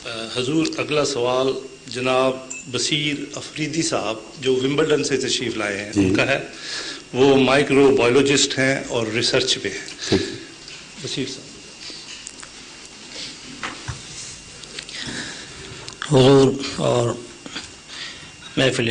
حضور اگلا سوال جناب بصیر افریدی صاحب جو ومبلڈن سے تشریف لائے ہیں ان کا ہے. وہ مائکرو بایولوجسٹ ہیں اور ریسرچ پہ ہیں. بصیر صاحب. حضور اور محفل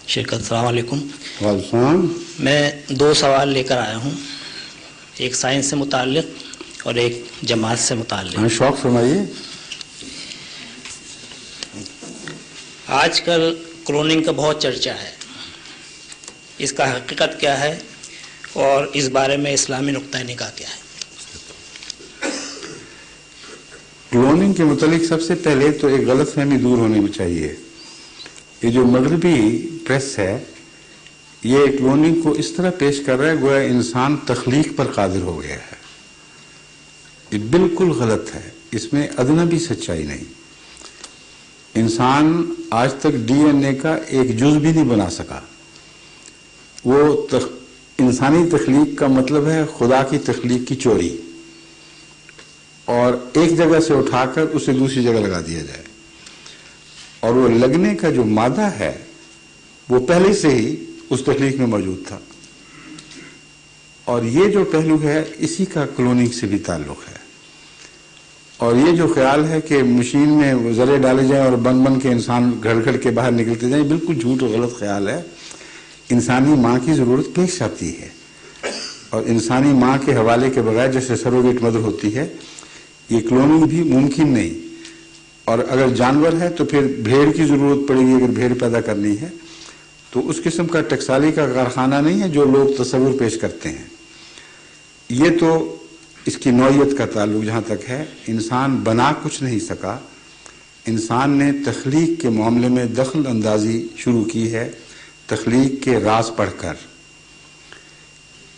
شرکت السلام علیکم. وعلیکم. میں 2 سوال لے کر آیا ہوں، ایک سائنس سے متعلق اور ایک جماعت سے متعلق. شوق فرمائیے. آج کل کلوننگ کا بہت چرچا ہے، اس کا حقیقت کیا ہے اور اس بارے میں اسلامی نقطہ نگاہ کیا ہے؟ کلوننگ کے متعلق سب سے پہلے تو ایک غلط فہمی دور ہونی چاہیے. یہ جو مغربی پریس ہے یہ کلوننگ کو اس طرح پیش کر رہا ہے گویا انسان تخلیق پر قادر ہو گیا ہے. یہ بالکل غلط ہے، اس میں ادنا بھی سچائی نہیں. انسان آج تک ڈی این اے کا ایک جز بھی نہیں بنا سکا. وہ انسانی تخلیق کا مطلب ہے خدا کی تخلیق کی چوری، اور ایک جگہ سے اٹھا کر اسے دوسری جگہ لگا دیا جائے. اور وہ لگنے کا جو مادہ ہے وہ پہلے سے ہی اس تخلیق میں موجود تھا. اور یہ جو پہلو ہے اسی کا کلوننگ سے بھی تعلق ہے. اور یہ جو خیال ہے کہ مشین میں ذرے ڈالے جائیں اور بن کے انسان گھڑ گھڑ کے باہر نکلتے جائیں، بالکل جھوٹ اور غلط خیال ہے. انسانی ماں کی ضرورت پیش آتی ہے، اور انسانی ماں کے حوالے کے بغیر جیسے سروگیٹ مدر ہوتی ہے، یہ کلوننگ بھی ممکن نہیں. اور اگر جانور ہے تو پھر بھیڑ کی ضرورت پڑے گی. اگر بھیڑ پیدا کرنی ہے تو اس قسم کا ٹکسالی کا کارخانہ نہیں ہے جو لوگ تصور پیش کرتے ہیں. یہ تو اس کی نوعیت کا تعلق جہاں تک ہے. انسان بنا کچھ نہیں سکا، انسان نے تخلیق کے معاملے میں دخل اندازی شروع کی ہے تخلیق کے راز پڑھ کر.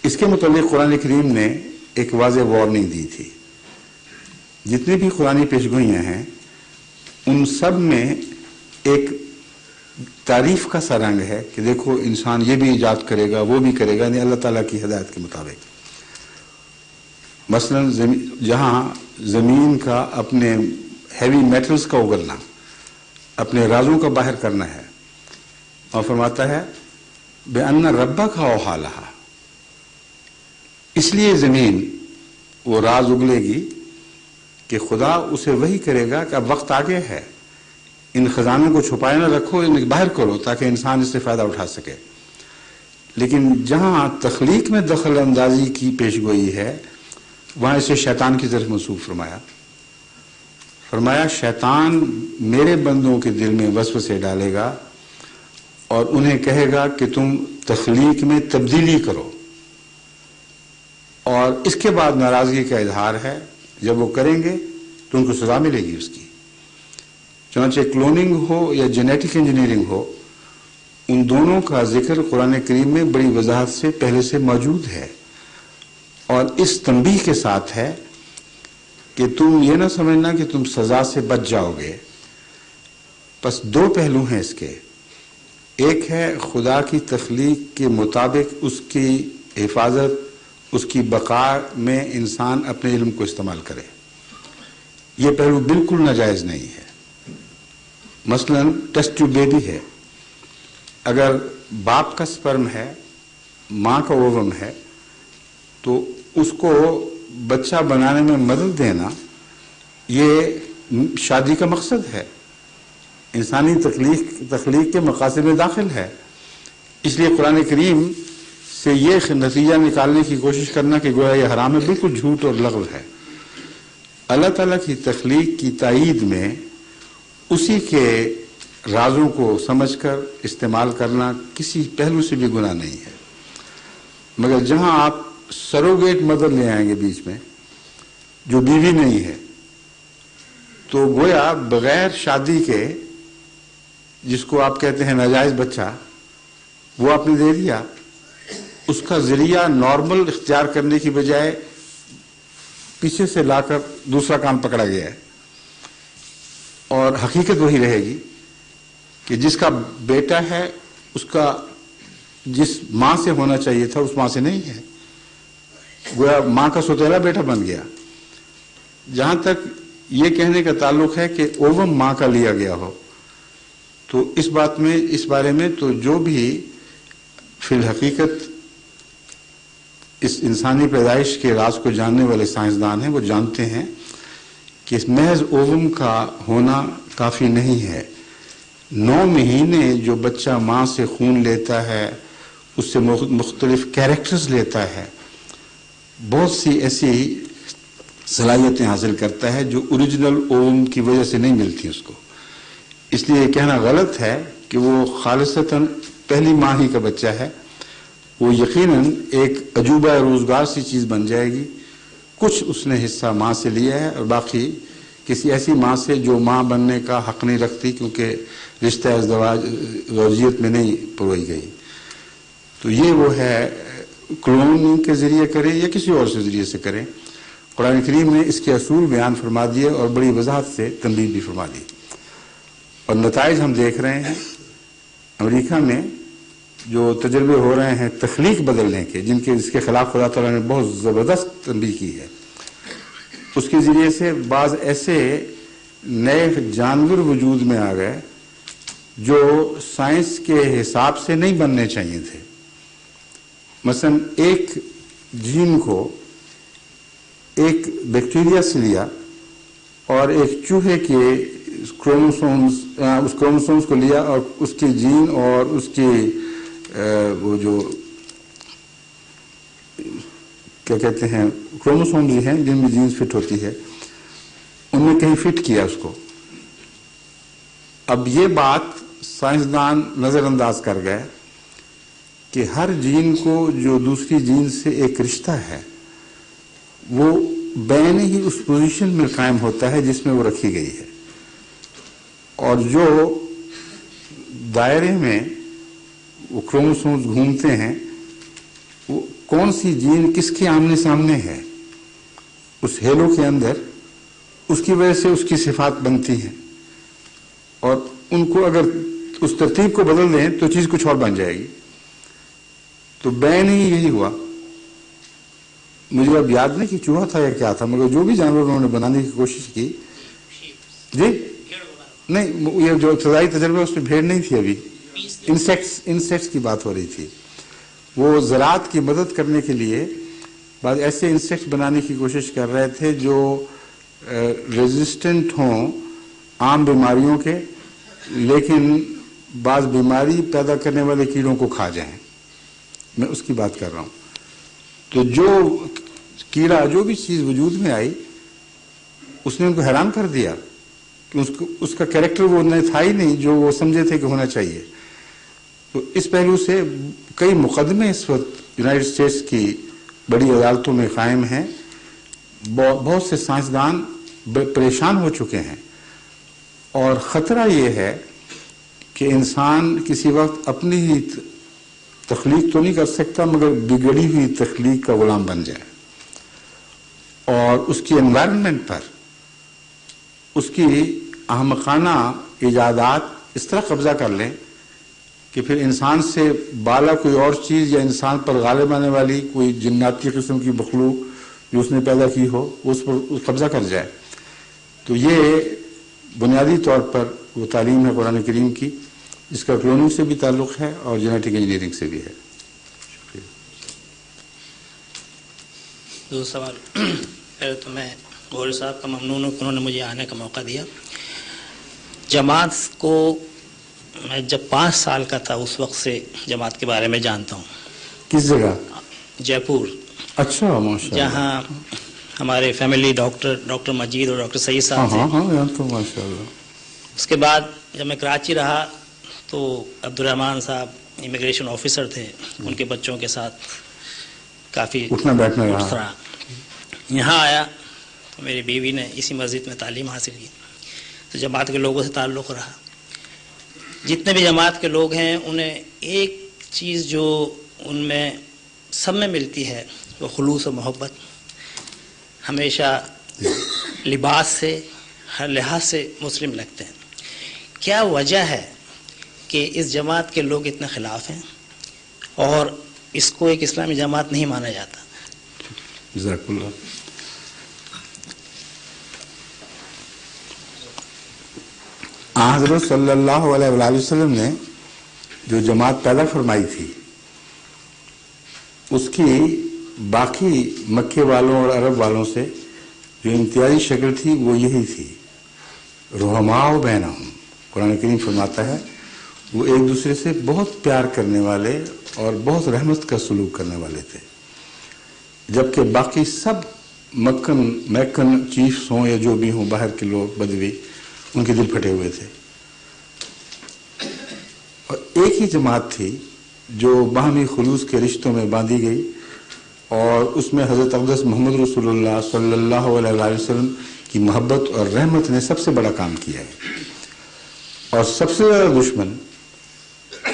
اس کے متعلق قرآن کریم نے ایک واضح وارننگ دی تھی. جتنی بھی قرآنی پیشگوئیاں ہیں ان سب میں ایک تعریف کا سا رنگ ہے کہ دیکھو انسان یہ بھی ایجاد کرے گا وہ بھی کرے گا، یعنی اللہ تعالیٰ کی ہدایت کے مطابق. مثلا جہاں زمین کا اپنے ہیوی میٹلز کا اگلنا، اپنے رازوں کا باہر کرنا ہے، اور فرماتا ہے بِأَنَّ رَبَّكَ أَوْحَىٰ لَهَا، اس لیے زمین وہ راز اگلے گی کہ خدا اسے وہی کرے گا کہ اب وقت آگے ہے، ان خزانوں کو چھپائے نہ رکھو، انہیں باہر کرو تاکہ انسان اس سے فائدہ اٹھا سکے. لیکن جہاں تخلیق میں دخل اندازی کی پیشگوئی ہے وہاں اسے شیطان کی طرف منسوب فرمایا شیطان میرے بندوں کے دل میں وسوسے ڈالے گا اور انہیں کہے گا کہ تم تخلیق میں تبدیلی کرو، اور اس کے بعد ناراضگی کا اظہار ہے جب وہ کریں گے تو ان کو سزا ملے گی اس کی. چنانچہ کلوننگ ہو یا جینیٹک انجینئرنگ ہو، ان دونوں کا ذکر قرآن کریم میں بڑی وضاحت سے پہلے سے موجود ہے، اور اس تنبیہ کے ساتھ ہے کہ تم یہ نہ سمجھنا کہ تم سزا سے بچ جاؤ گے. بس 2 پہلو ہیں اس کے. ایک ہے خدا کی تخلیق کے مطابق اس کی حفاظت، اس کی بقا میں انسان اپنے علم کو استعمال کرے. یہ پہلو بالکل ناجائز نہیں ہے. مثلا ٹیسٹ ٹیوب بیبی ہے، اگر باپ کا سپرم ہے، ماں کا اووم ہے، تو اس کو بچہ بنانے میں مدد دینا یہ شادی کا مقصد ہے، انسانی تخلیق کے مقاصد میں داخل ہے. اس لیے قرآن کریم سے یہ نتیجہ نکالنے کی کوشش کرنا کہ گویا یہ حرام ہے، بالکل جھوٹ اور لغو ہے. اللہ تعالیٰ کی تخلیق کی تائید میں اسی کے رازوں کو سمجھ کر استعمال کرنا کسی پہلو سے بھی گناہ نہیں ہے. مگر جہاں آپ سروگیٹ مدر لے آئیں گے بیچ میں جو بیوی نہیں ہے، تو گویا بغیر شادی کے جس کو آپ کہتے ہیں ناجائز بچہ، وہ آپ نے دے دیا. اس کا ذریعہ نارمل اختیار کرنے کی بجائے پیچھے سے لا کر دوسرا کام پکڑا گیا ہے. اور حقیقت وہی رہے گی کہ جس کا بیٹا ہے اس کا جس ماں سے ہونا چاہیے تھا اس ماں سے نہیں ہے، گویا ماں کا سوتیلا بیٹا بن گیا. جہاں تک یہ کہنے کا تعلق ہے کہ اووم ماں کا لیا گیا ہو، تو اس بارے میں تو جو بھی فی الحقیقت اس انسانی پیدائش کے راز کو جاننے والے سائنسدان ہیں وہ جانتے ہیں کہ اس محض اووم کا ہونا کافی نہیں ہے. 9 مہینے جو بچہ ماں سے خون لیتا ہے، اس سے مختلف کیریکٹرز لیتا ہے، بہت سی ایسی صلاحیتیں حاصل کرتا ہے جو اوریجنل اووم کی وجہ سے نہیں ملتی اس کو. اس لیے یہ کہنا غلط ہے کہ وہ خالصتاً پہلی ماں ہی کا بچہ ہے. وہ یقیناً ایک عجوبہ روزگار سی چیز بن جائے گی. کچھ اس نے حصہ ماں سے لیا ہے اور باقی کسی ایسی ماں سے جو ماں بننے کا حق نہیں رکھتی، کیونکہ رشتہ ازدواج زوجیت میں نہیں پروئی گئی. تو یہ وہ ہے، کلوننگ کے ذریعے کریں یا کسی اور سے ذریعے سے کریں. قرآن کریم نے اس کے اصول بیان فرما دیے اور بڑی وضاحت سے تنبیہ بھی فرما دی، اور نتائج ہم دیکھ رہے ہیں. امریکہ میں جو تجربے ہو رہے ہیں تخلیق بدلنے کے، جس کے خلاف خدا تعالیٰ نے بہت زبردست تنبیہ کی ہے، اس کے ذریعے سے بعض ایسے نئے جانور وجود میں آ گئے جو سائنس کے حساب سے نہیں بننے چاہیے تھے. مثلا ایک جین کو ایک بیکٹیریا سے لیا اور ایک چوہے کے اس کروموسومز کو لیا اور اس کے جین اور اس کے وہ جو کیا کہتے ہیں کروموسومز ہیں جن میں جینز فٹ ہوتی ہے، ان میں کہیں فٹ کیا اس کو. اب یہ بات سائنسدان نظر انداز کر گئے کہ ہر جین کو جو دوسری جین سے ایک رشتہ ہے وہ بین ہی اس پوزیشن میں قائم ہوتا ہے جس میں وہ رکھی گئی ہے، اور جو دائرے میں وہ کروموسومز گھومتے ہیں وہ کون سی جین کس کے آمنے سامنے ہے اس ہیلو کے اندر، اس کی وجہ سے اس کی صفات بنتی ہیں. اور ان کو اگر اس ترتیب کو بدل دیں تو چیز کچھ اور بن جائے گی. تو بین ہی یہی ہوا. مجھے اب یاد نہیں کہ چوہا تھا یا کیا تھا، مگر جو بھی جانور انہوں نے بنانے کی کوشش کی، جی نہیں، یہ جو ابتدائی تجربہ اس میں بھیڑ نہیں تھی، ابھی انسیکٹس کی بات ہو رہی تھی. وہ زراعت کی مدد کرنے کے لیے بعض ایسے انسیکٹس بنانے کی کوشش کر رہے تھے جو ریزسٹنٹ ہوں عام بیماریوں کے، لیکن بعض بیماری پیدا کرنے والے کیڑوں کو کھا جائیں. میں اس کی بات کر رہا ہوں. تو جو کیڑا، جو بھی چیز وجود میں آئی، اس نے ان کو حیران کر دیا کہ اس کا کیریکٹر وہ تھا ہی نہیں جو وہ سمجھے تھے کہ ہونا چاہیے. تو اس پہلو سے کئی مقدمے اس وقت یونائٹڈ اسٹیٹس کی بڑی عدالتوں میں قائم ہیں. بہت سے سائنسدان پریشان ہو چکے ہیں، اور خطرہ یہ ہے کہ انسان کسی وقت اپنی ہی تخلیق تو نہیں کر سکتا مگر بگڑی ہوئی تخلیق کا غلام بن جائے، اور اس کی انوائرمنٹ پر اس کی احمقانہ ایجادات اس طرح قبضہ کر لیں کہ پھر انسان سے بالا کوئی اور چیز یا انسان پر غالب آنے والی کوئی جناتی قسم کی مخلوق جو اس نے پیدا کی ہو اس پر قبضہ کر جائے. تو یہ بنیادی طور پر وہ تعلیم ہے قرآن کریم کی، جس کا کلوننگ سے بھی تعلق ہے اور جینیٹک انجینئرنگ سے بھی ہے. شکریہ. دوسرا سوال. پہلے تو میں غور صاحب کا ممنون ہوں کہ انہوں نے مجھے آنے کا موقع دیا. جماعت کو میں جب 5 سال کا تھا اس وقت سے جماعت کے بارے میں جانتا ہوں. کس جگہ؟ جے پور. اچھا، ماشاء اللہ. جہاں ہمارے فیملی ڈاکٹر مجید اور ڈاکٹر سعید صاحب تھے. ہاں تو ماشاء اللہ. اس کے بعد جب میں کراچی رہا تو عبدالرحمان صاحب امیگریشن آفیسر تھے، ان کے بچوں کے ساتھ کافی اٹھنا بیٹھنا رہا. یہاں آیا تو میری بیوی نے اسی مسجد میں تعلیم حاصل کی، تو جماعت کے لوگوں سے تعلق رہا. جتنے بھی جماعت کے لوگ ہیں انہیں ایک چیز جو ان میں سب میں ملتی ہے وہ خلوص و محبت. ہمیشہ لباس سے ہر لحاظ سے مسلم لگتے ہیں. کیا وجہ ہے کہ اس جماعت کے لوگ اتنے خلاف ہیں اور اس کو ایک اسلامی جماعت نہیں مانا جاتا؟ جزاک اللہ. حضرت صلی اللہ علیہ وآلہ وسلم نے جو جماعت پیدا فرمائی تھی اس کی باقی مکے والوں اور عرب والوں سے جو امتیازی شکل تھی وہ یہی تھی، رحماء بینہم۔ قرآن کریم فرماتا ہے وہ ایک دوسرے سے بہت پیار کرنے والے اور بہت رحمت کا سلوک کرنے والے تھے، جبکہ باقی سب میکن چیفز ہوں یا جو بھی ہوں، باہر کے لوگ بدوی، ان کے دل پھٹے ہوئے تھے۔ اور ایک ہی جماعت تھی جو باہمی خلوص کے رشتوں میں باندھی گئی، اور اس میں حضرت اقدس محمد رسول اللہ صلی اللہ علیہ وآلہ وسلم کی محبت اور رحمت نے سب سے بڑا کام کیا ہے۔ اور سب سے زیادہ دشمن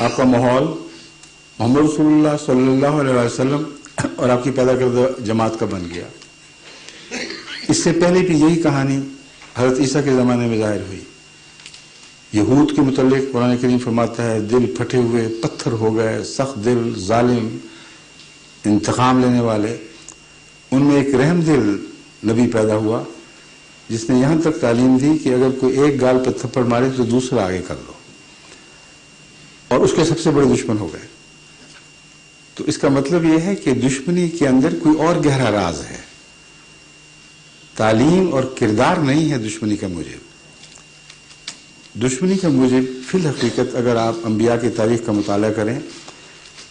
آپ کا ماحول محمد رسول اللہ صلی اللہ علیہ وسلم اور آپ کی پیدا کردہ جماعت کا بن گیا۔ اس سے پہلے بھی یہی کہانی حضرت عیسیٰ کے زمانے میں ظاہر ہوئی۔ یہود کے متعلق قرآن کریم فرماتا ہے دل پھٹے ہوئے پتھر ہو گئے، سخت دل، ظالم، انتقام لینے والے۔ ان میں ایک رحم دل نبی پیدا ہوا جس نے یہاں تک تعلیم دی کہ اگر کوئی ایک گال پہ تھپڑ مارے تو دوسرا آگے کر لو، اور اس کے سب سے بڑے دشمن ہو گئے۔ تو اس کا مطلب یہ ہے کہ دشمنی کے اندر کوئی اور گہرا راز ہے، تعلیم اور کردار نہیں ہے دشمنی کا موجب۔ دشمنی کا موجب فی الحقیقت اگر آپ انبیاء کی تاریخ کا مطالعہ کریں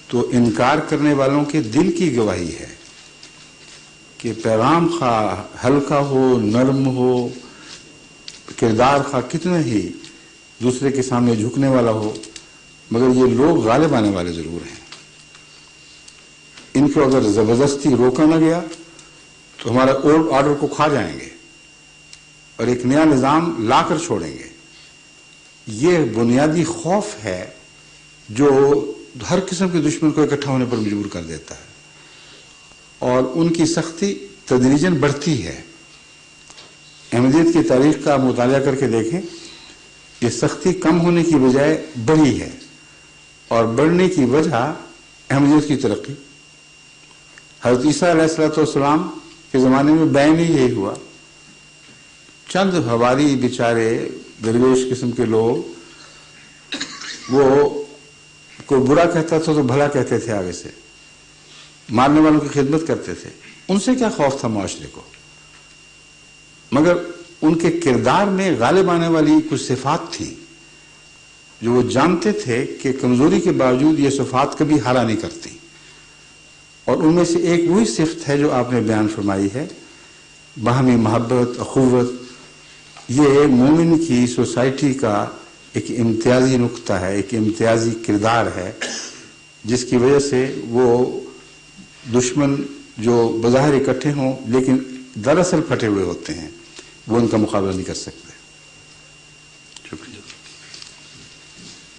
تو انکار کرنے والوں کے دل کی گواہی ہے کہ پیغام خواہ ہلکا ہو، نرم ہو، کردار خواہ کتنا ہی دوسرے کے سامنے جھکنے والا ہو، مگر یہ لوگ غالب آنے والے ضرور ہیں۔ ان کو اگر زبردستی روکا نہ گیا تو ہمارا اولڈ آرڈر کو کھا جائیں گے اور ایک نیا نظام لا کر چھوڑیں گے۔ یہ بنیادی خوف ہے جو ہر قسم کے دشمن کو اکٹھا ہونے پر مجبور کر دیتا ہے، اور ان کی سختی تدریجاً بڑھتی ہے۔ احمدیت کی تاریخ کا مطالعہ کر کے دیکھیں، یہ سختی کم ہونے کی بجائے بڑھی ہے، اور بڑھنے کی وجہ احمدیت کی ترقی۔ حضرت عیسیٰ علیہ السلام کے زمانے میں بیان ہی یہی ہوا، چند حواری بیچارے درویش قسم کے لوگ، وہ کوئی برا کہتا تھا تو بھلا کہتے تھے، آگے سے مارنے والوں کی خدمت کرتے تھے۔ ان سے کیا خوف تھا معاشرے کو، مگر ان کے کردار میں غالب آنے والی کچھ صفات تھیں جو وہ جانتے تھے کہ کمزوری کے باوجود یہ صفات کبھی ہارا نہیں کرتی، اور ان میں سے ایک وہی صفت ہے جو آپ نے بیان فرمائی ہے، باہمی محبت، اخوت۔ یہ مومن کی سوسائٹی کا ایک امتیازی نقطہ ہے، ایک امتیازی کردار ہے، جس کی وجہ سے وہ دشمن جو بظاہر اکٹھے ہوں لیکن دراصل پھٹے ہوئے ہوتے ہیں، وہ ان کا مقابلہ نہیں کر سکتے۔